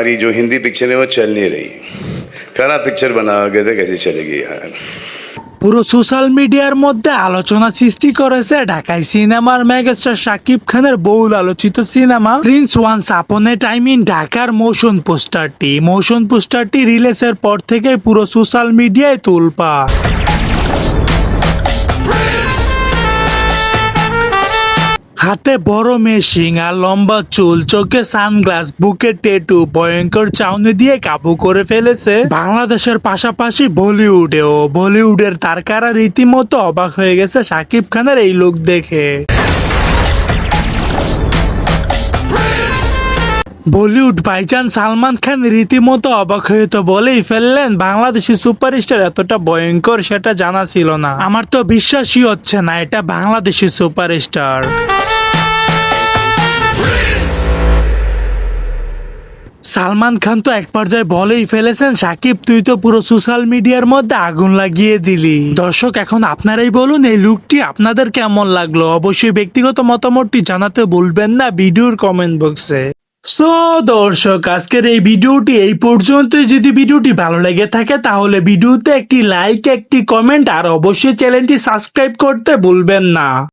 हमारी जो हिंदी पिक्चर है वो चल नहीं रही। खराब पिक्चर बना गए थे, कैसे चलेगी यार। পুরো সোশ্যাল মিডিয়ার মধ্যে আলোচনা সৃষ্টি করেছে ঢাকায় সিনেমার মেগাস্টার শাকিব খানের বহুল আলোচিত cinema prince once upon a time in ঢাকার মোশন পোস্টারটি রিলিজের পর থেকে পুরো সোশ্যাল মিডিয়ায় তোলপাড়। হাতে বড় মেশিং আর লম্বা চুল, চোখে সানগ্লাস, বুকে টেটু, ভয়ঙ্কর চাউনি দিয়ে কাবু করে ফেলেছে বাংলাদেশের পাশাপাশি বলিউডের তারকারা রীতিমতো অবাক হয়ে গেছে শাকিব খানের এই লুক দেখে। বলিউড ভাইজান সালমান খান রীতিমতো অবাক হয়ে তো বলেই ফেললেন, বাংলাদেশি সুপারস্টার এতটা ভয়ঙ্কর সেটা জানা ছিল না। আমার তো বিশ্বাসই হচ্ছে না এটা বাংলাদেশি সুপারস্টার। সালমান খান তো এক পর্যায়ে বলেই ফেলেছেন, সাকিব তুই তো পুরো সোশ্যাল মিডিয়ার মধ্যে আগুন লাগিয়ে দিলি। দর্শক এখন আপনারাই বলুন এই লুকটি আপনাদের কেমন লাগলো, অবশ্যই ব্যক্তিগত মতামতটি জানাতে ভুলবেন না ভিডিওর কমেন্ট বক্সে। সো দর্শক আজকের এই ভিডিওটি এই পর্যন্তই। যদি ভিডিওটি ভালো লেগে থাকে তাহলে ভিডিওতে একটি লাইক, একটি কমেন্ট আর অবশ্যই চ্যানেলটি সাবস্ক্রাইব করতে ভুলবেন না।